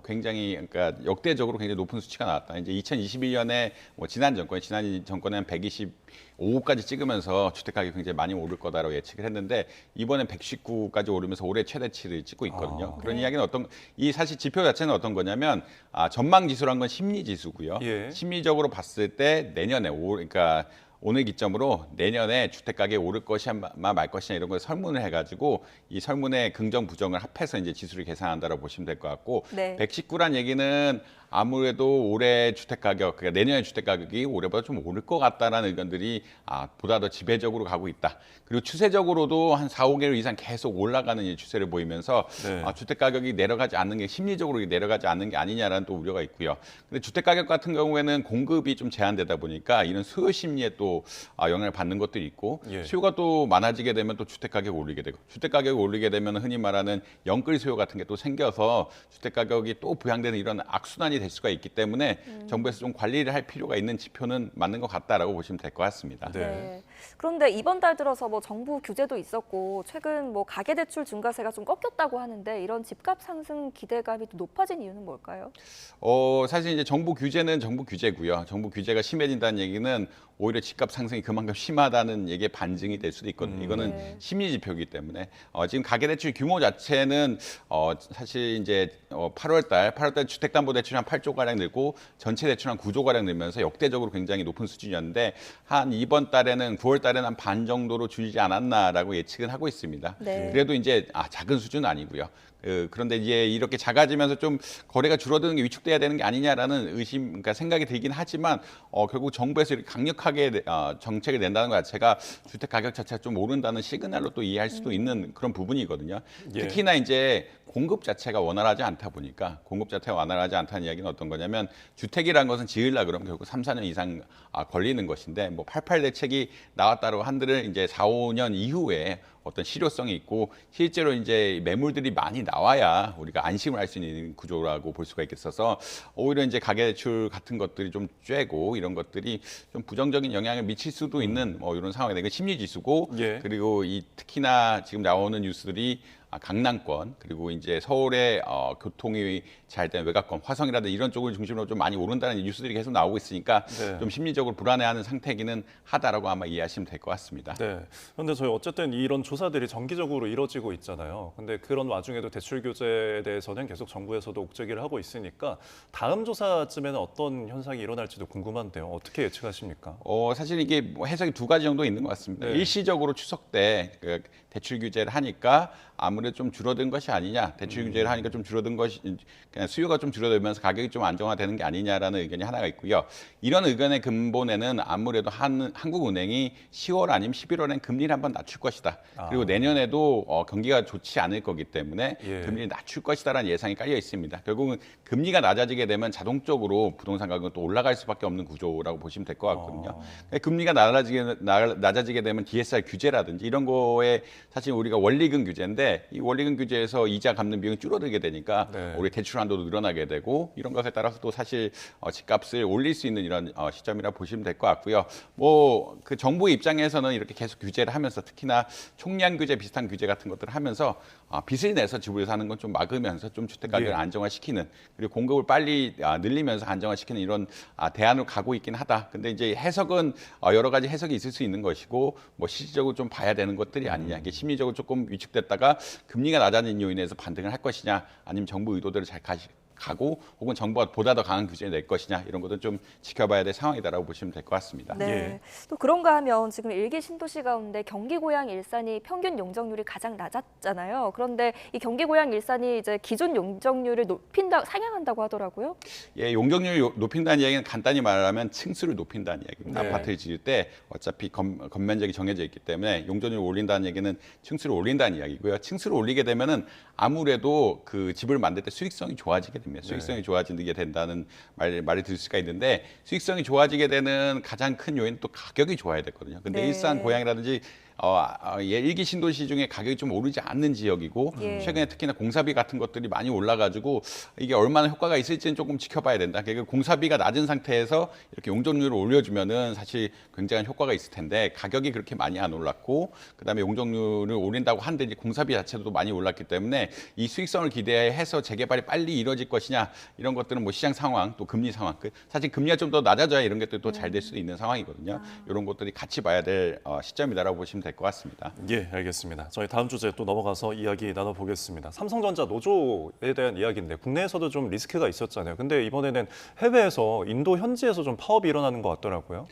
굉장히 그러니까 역대적으로 굉장히 높은 수치가 나왔다. 이제 2021년에 지난 정권에는 125까지 찍으면서 주택가격이 굉장히 많이 오를 거다라고 예측을 했는데 이번엔 119까지 오르면서 올해 최대치를 찍고 있거든요. 그런 이야기는 사실 지표 자체는 어떤 거냐면 전망 지수란 건 심리 지수고요. 심리적으로 봤을 때 내년에 그러니까 오늘 기점으로 내년에 주택가격이 오를 것이냐 말 것이냐 이런 걸 설문을 해가지고 이 설문의 긍정 부정을 합해서 이제 지수를 계산한다고 보시면 될 것 같고 119란 얘기는 아무래도 올해 주택가격, 그러니까 내년의 주택가격이 올해보다 좀 오를 것 같다라는 의견들이 보다 더 지배적으로 가고 있다. 그리고 추세적으로도 한 4, 5개월 이상 계속 올라가는 이 추세를 보이면서 주택가격이 내려가지 않는 게 심리적으로 내려가지 않는 게 아니냐라는 또 우려가 있고요. 근데 주택가격 같은 경우에는 공급이 좀 제한되다 보니까 이런 수요 심리에 또 영향을 받는 것들이 있고 수요가 또 많아지게 되면 또 주택가격이 오르게 되고 주택가격이 오르게 되면 흔히 말하는 영끌 수요 같은 게 또 생겨서 주택가격이 또 부양되는 이런 악순환이 될 수가 있기 때문에 정부에서 좀 관리를 할 필요가 있는 지표는 맞는 것 같다라고 보시면 될 것 같습니다. 그런데 이번 달 들어서 정부 규제도 있었고 최근 가계대출 증가세가 좀 꺾였다고 하는데 이런 집값 상승 기대감이 또 높아진 이유는 뭘까요? 사실 이제 정부 규제는 정부 규제고요. 정부 규제가 심해진다는 얘기는 오히려 집값 상승이 그만큼 심하다는 얘기의 반증이 될 수도 있거든요. 이거는 심리 지표이기 때문에 지금 가계대출 규모 자체는 사실 이제 8월달 주택담보대출이 한 8조 가량 늘고 전체 대출 한 9조 가량 늘면서 역대적으로 굉장히 높은 수준이었는데 한 이번 달에는 9월 달에는 한 반 정도로 줄이지 않았나라고 예측은 하고 있습니다. 그래도 이제 작은 수준은 아니고요. 그런데 이제 이렇게 작아지면서 좀 거래가 줄어드는 게 위축돼야 되는 게 아니냐라는 그러니까 생각이 들긴 하지만 결국 정부에서 이렇게 강력하게 정책을 낸다는 것 자체가 주택 가격 자체가 좀 오른다는 시그널로 또 이해할 수도 있는 그런 부분이거든요. 특히나 이제 공급 자체가 원활하지 않다 보니까 공급 자체가 원활하지 않다는 이야기는 어떤 거냐면 주택이라는 것은 지으려 그러면 결국 3, 4년 이상 걸리는 것인데 88 대책이 나왔다고 한들은 이제 4, 5년 이후에 어떤 실효성이 있고 실제로 이제 매물들이 많이 나와야 우리가 안심을 할 수 있는 구조라고 볼 수가 있겠어서 오히려 이제 가계대출 같은 것들이 좀 쬐고 이런 것들이 좀 부정적인 영향을 미칠 수도 있는 이런 상황이 되고 심리지수고 그리고 특히나 지금 나오는 뉴스들이 강남권 그리고 이제 서울의 교통이 잘 된 외곽권 화성이라든지 이런 쪽을 중심으로 좀 많이 오른다는 뉴스들이 계속 나오고 있으니까 좀 심리적으로 불안해하는 상태이기는 하다라고 아마 이해하시면 될 것 같습니다. 그런데 저희 어쨌든 이런 조사들이 정기적으로 이뤄지고 있잖아요. 근데 그런 와중에도 대출 규제에 대해서는 계속 정부에서도 옥죄기를 하고 있으니까 다음 조사쯤에는 어떤 현상이 일어날지도 궁금한데요. 어떻게 예측하십니까? 사실 이게 해석이 두 가지 정도 있는 것 같습니다. 일시적으로 추석 때 대출 규제를 하니까 아무래도 좀 줄어든 것이 아니냐. 대출 규제를 하니까 좀 줄어든 것이 그냥 수요가 좀 줄어들면서 가격이 좀 안정화되는 게 아니냐라는 의견이 하나가 있고요. 이런 의견의 근본에는 아무래도 한국은행이 10월 아니면 11월엔 금리를 한번 낮출 것이다. 그리고 내년에도 경기가 좋지 않을 거기 때문에 금리를 낮출 것이다라는 예상이 깔려 있습니다. 결국은 금리가 낮아지게 되면 자동적으로 부동산 가격은 또 올라갈 수밖에 없는 구조라고 보시면 될 것 같거든요. 금리가 낮아지게 되면 DSR 규제라든지 이런 거에 사실 우리가 원리금 규제인데 이 원리금 규제에서 이자 갚는 비용이 줄어들게 되니까 우리 대출 한도도 늘어나게 되고 이런 것에 따라서 또 사실 집값을 올릴 수 있는 이런 시점이라 보시면 될 것 같고요. 그 정부 입장에서는 이렇게 계속 규제를 하면서 특히나 총량 규제 비슷한 규제 같은 것들을 하면서 빚을 내서 집을 사는 건 좀 막으면서 좀 주택 가격을 안정화시키는 그리고 공급을 빨리 늘리면서 안정화시키는 이런 대안으로 가고 있긴 하다. 근데 이제 해석은 여러 가지 해석이 있을 수 있는 것이고 실질적으로 좀 봐야 되는 것들이 아니냐. 이게 심리적으로 조금 위축됐다가 금리가 낮아진 요인에서 반등을 할 것이냐, 아니면 정부 의도대로 잘 가고 혹은 정부가 보다 더 강한 규제를 낼 것이냐, 이런 것도 좀 지켜봐야 될 상황이다라고 보시면 될 것 같습니다. 네. 예. 또 그런가 하면 지금 일기 신도시 가운데 경기 고양 일산이 평균 용적률이 가장 낮았잖아요. 그런데 이 경기 고양 일산이 이제 기존 용적률을 상향한다고 하더라고요. 예, 용적률을 높인다는 이야기는 간단히 말하면 층수를 높인다는 이야기입니다. 네. 아파트를 지을 때 어차피 건면적이 정해져 있기 때문에 용적률을 올린다는 얘기는 층수를 올린다는 이야기고요. 층수를 올리게 되면은 아무래도 그 집을 만들 때 수익성이 좋아지게 됩니다. 수익성이 좋아지게 된다는 말을 들을 수가 있는데, 수익성이 좋아지게 되는 가장 큰 요인은 또 가격이 좋아야 되거든요. 근데 네. 일산, 고양이라든지 일기 신도시 중에 가격이 좀 오르지 않는 지역이고, 예. 최근에 특히나 공사비 같은 것들이 많이 올라가지고 이게 얼마나 효과가 있을지는 조금 지켜봐야 된다. 그러니까 공사비가 낮은 상태에서 이렇게 용적률을 올려주면은 사실 굉장한 효과가 있을 텐데, 가격이 그렇게 많이 안 올랐고, 그다음에 용적률을 올린다고 하는데 이제 공사비 자체도 많이 올랐기 때문에 이 수익성을 기대해서 재개발이 빨리 이루어질 것이냐, 이런 것들은 뭐 시장 상황, 또 금리 상황, 사실 금리가 좀 더 낮아져야 이런 것들이 또 잘 될 수도 있는 상황이거든요. 이런 것들이 같이 봐야 될 시점이다라고 보시면 될 것 같습니다. 예, 알겠습니다. 저희 다음 주제 또 넘어가서 이야기 나눠보겠습니다. 삼성전자 노조에 대한 이야기인데, 국내에서도 좀 리스크가 있었잖아요. 근데 이번에는 해외에서 인도 현지에서 좀 파업이 일어나는 것 같더라고요.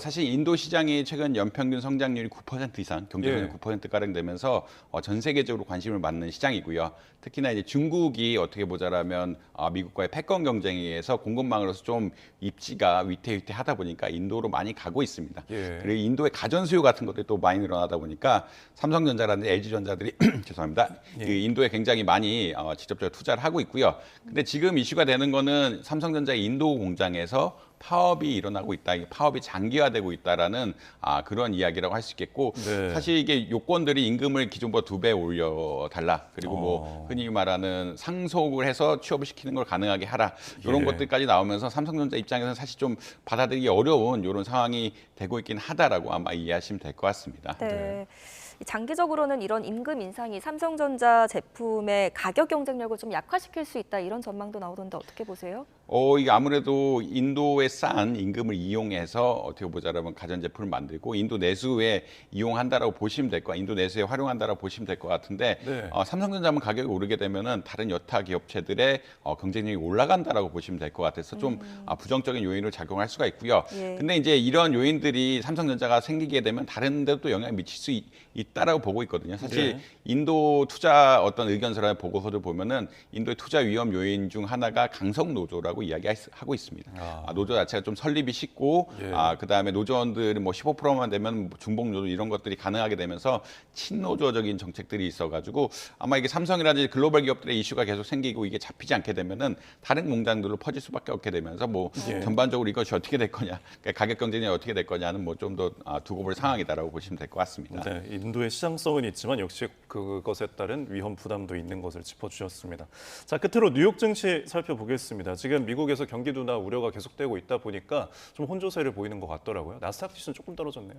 사실 인도 시장이 최근 연평균 성장률이 9% 이상, 경제성이 9%가량 되면서 전 세계적으로 관심을 받는 시장이고요. 특히나 이제 중국이 어떻게 보자라면 미국과의 패권 경쟁에 의해서 공급망으로서 좀 입지가 위태위태하다 보니까 인도로 많이 가고 있습니다. 그리고 인도의 가전 수요 같은 것들이 또 많이 늘어나다 보니까 삼성전자라든지 LG전자들이 죄송합니다. 그 인도에 굉장히 많이 직접적으로 투자를 하고 있고요. 근데 지금 이슈가 되는 거는 삼성전자 인도 공장에서 파업이 일어나고 있다, 파업이 장기화되고 있다라는 그런 이야기라고 할 수 있겠고, 사실 이게 요건들이 임금을 기존보다 2배 올려달라, 그리고 뭐 흔히 말하는 상속을 해서 취업을 시키는 걸 가능하게 하라, 이런 것들까지 나오면서 삼성전자 입장에서는 사실 좀 받아들이기 어려운 이런 상황이 되고 있긴 하다라고 아마 이해하시면 될 것 같습니다. 네. 장기적으로는 이런 임금 인상이 삼성전자 제품의 가격 경쟁력을 좀 약화시킬 수 있다, 이런 전망도 나오던데 어떻게 보세요? 이게 아무래도 인도의 싼 임금을 이용해서 어떻게 보자라면 가전제품을 만들고 인도 내수에 이용한다라고 보시면 될 것, 인도 내수에 활용한다라고 보시면 될 것 같은데, 삼성전자만 가격이 오르게 되면은 다른 여타 기업체들의 경쟁력이 올라간다라고 보시면 될 것 같아서 좀 부정적인 요인으로 작용할 수가 있고요. 근데 이제 이런 요인들이 삼성전자가 생기게 되면 다른 데도 또 영향을 미칠 수 있다라고 보고 있거든요. 사실 인도 투자 어떤 의견서나 보고서들 보면은 인도의 투자 위험 요인 중 하나가 강성 노조라고 이야기하고 있습니다. 노조 자체가 좀 설립이 쉽고, 그다음에 노조원들이 뭐 15%만 되면 중복 노조 이런 것들이 가능하게 되면서 친노조적인 정책들이 있어가지고 아마 이게 삼성이라든지 글로벌 기업들의 이슈가 계속 생기고 이게 잡히지 않게 되면은 다른 공장들로 퍼질 수밖에 없게 되면서 뭐 전반적으로 이것이 어떻게 될 거냐, 그러니까 가격 경쟁력이 어떻게 될 거냐는 뭐 좀 더 두고 볼 상황이다라고 보시면 될 것 같습니다. 네, 인도의 시장성은 있지만 역시 그것에 따른 위험 부담도 있는 것을 짚어주셨습니다. 자, 끝으로 뉴욕 증시 살펴보겠습니다. 지금 미국에서 경기 둔화 우려가 계속되고 있다 보니까 좀 혼조세를 보이는 것 같더라고요. 나스닥 지수는 조금 떨어졌네요.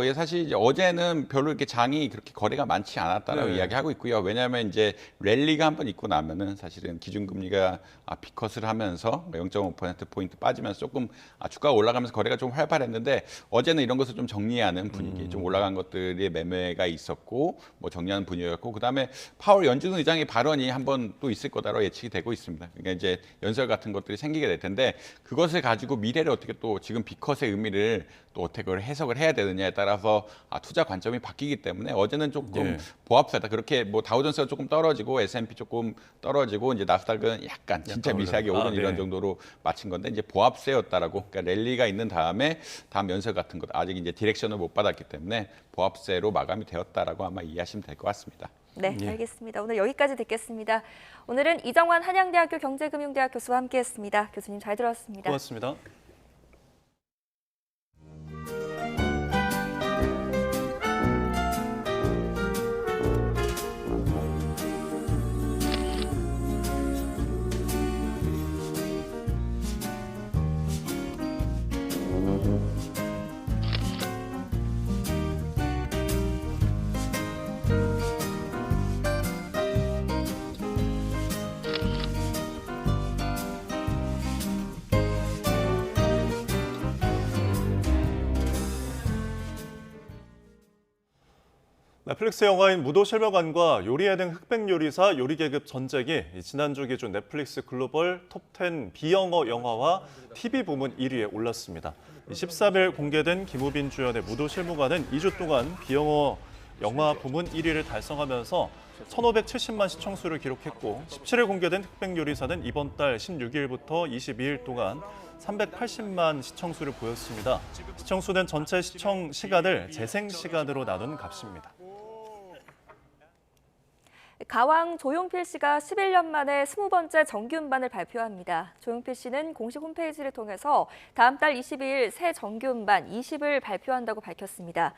예, 사실 이제 어제는 별로 이렇게 장이 그렇게 거래가 많지 않았다라고 이야기하고 있고요. 왜냐하면 이제 랠리가 한번 있고 나면은 사실은 기준금리가 비컷을 하면서 0.5% 빠지면서 조금 주가가 올라가면서 거래가 좀 활발했는데, 어제는 이런 것을 좀 정리하는 분위기, 좀 올라간 것들의 매매가 있었고 뭐 정리하는 분위기였고, 그다음에 파월 연준 의장의 발언이 한번 또 있을 거다라고 예측이 되고 있습니다. 그러니까 이제 연설 같은 것들이 생기게 될 텐데, 그것을 가지고 미래를 어떻게 또 지금 비컷의 의미를 또 어떻게 그걸 해석을 해야 되느냐에 따라서 투자 관점이 바뀌기 때문에 어제는 조금 보합세다. 그렇게 뭐 다우존스가 조금 떨어지고 S&P 조금 떨어지고 이제 나스닥은 약간 진짜 미세하게 오른 이런 정도로 마친 건데, 이제 보합세였다라고, 그러니까 랠리가 있는 다음에 다음 연설 같은 것 아직 이제 디렉션을 못 받았기 때문에 보합세로 마감이 되었다라고 아마 이해하시면 될 것 같습니다. 네, 알겠습니다. 오늘 여기까지 듣겠습니다. 오늘은 이정환 한양대학교 경제금융대학 교수와 함께했습니다. 교수님 잘 들었습니다. 고맙습니다. 넷플릭스 영화인 무도실버관과 요리예능 흑백요리사 요리계급 전쟁이 지난주 기준 넷플릭스 글로벌 톱10 비영어 영화와 TV 부문 1위에 올랐습니다. 13일 공개된 김우빈 주연의 무도실버관은 2주 동안 비영어 영화 부문 1위를 달성하면서 1,570만 시청수를 기록했고 17일 공개된 흑백요리사는 이번 달 16일부터 22일 동안 380만 시청수를 보였습니다. 시청수는 전체 시청 시간을 재생 시간으로 나눈 값입니다. 가왕 조용필 씨가 11년 만에 20번째 정규 음반을 발표합니다. 조용필 씨는 공식 홈페이지를 통해서 다음 달 22일 새 정규 음반 20을 발표한다고 밝혔습니다.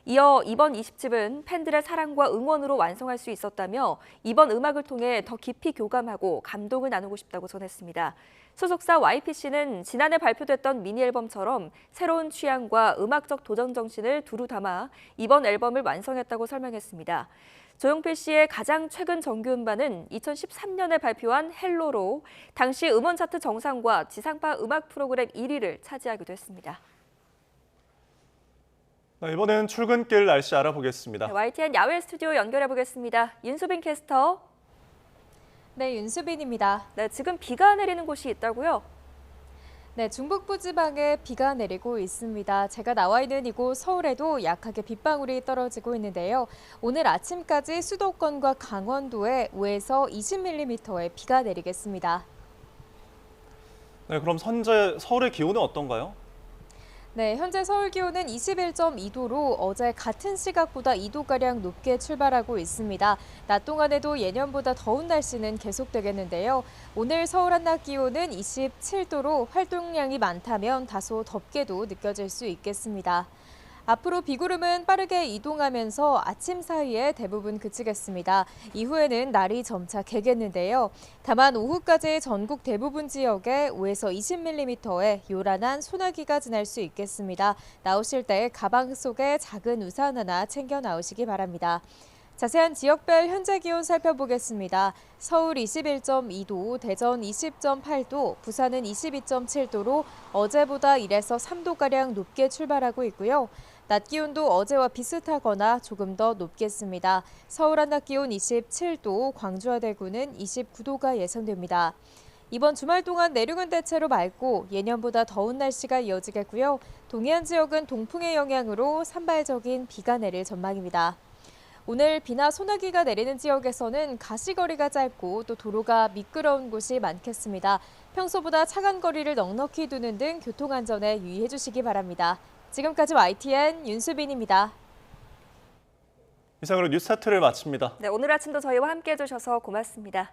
이어 이번 20집은 팬들의 사랑과 응원으로 완성할 수 있었다며 이번 음악을 통해 더 깊이 교감하고 감동을 나누고 싶다고 전했습니다. 소속사 YPC는 지난해 발표됐던 미니 앨범처럼 새로운 취향과 음악적 도전 정신을 두루 담아 이번 앨범을 완성했다고 설명했습니다. 조용필 씨의 가장 최근 정규 음반은 2013년에 발표한 헬로로 당시 음원 차트 정상과 지상파 음악 프로그램 1위를 차지하기도 했습니다. 이번엔 출근길 날씨 알아보겠습니다. YTN 야외 스튜디오 연결해 보겠습니다. 윤수빈 캐스터. 네, 윤수빈입니다. 네, 지금 비가 내리는 곳이 있다고요? 네, 중북부 지방에 비가 내리고 있습니다. 제가 나와 있는 이곳 서울에도 약하게 빗방울이 떨어지고 있는데요. 오늘 아침까지 수도권과 강원도에 5에서 20mm의 비가 내리겠습니다. 네, 그럼 현재 서울의 기온은 어떤가요? 네, 현재 서울 기온은 21.2도로 어제 같은 시각보다 2도가량 높게 출발하고 있습니다. 낮 동안에도 예년보다 더운 날씨는 계속되겠는데요. 오늘 서울 한낮 기온은 27도로 활동량이 많다면 다소 덥게도 느껴질 수 있겠습니다. 앞으로 비구름은 빠르게 이동하면서 아침 사이에 대부분 그치겠습니다. 이후에는 날이 점차 개겠는데요. 다만 오후까지 전국 대부분 지역에 5에서 20mm의 요란한 소나기가 지날 수 있겠습니다. 나오실 때 가방 속에 작은 우산 하나 챙겨 나오시기 바랍니다. 자세한 지역별 현재 기온 살펴보겠습니다. 서울 21.2도, 대전 20.8도, 부산은 22.7도로 어제보다 1에서 3도가량 높게 출발하고 있고요. 낮 기온도 어제와 비슷하거나 조금 더 높겠습니다. 서울 한낮 기온 27도, 광주와 대구는 29도가 예상됩니다. 이번 주말 동안 내륙은 대체로 맑고 예년보다 더운 날씨가 이어지겠고요. 동해안 지역은 동풍의 영향으로 산발적인 비가 내릴 전망입니다. 오늘 비나 소나기가 내리는 지역에서는 가시거리가 짧고 또 도로가 미끄러운 곳이 많겠습니다. 평소보다 차간 거리를 넉넉히 두는 등 교통안전에 유의해 주시기 바랍니다. 지금까지 YTN 윤수빈입니다. 이상으로 뉴스 세트를 마칩니다. 네, 오늘 아침도 저희와 함께해 주셔서 고맙습니다.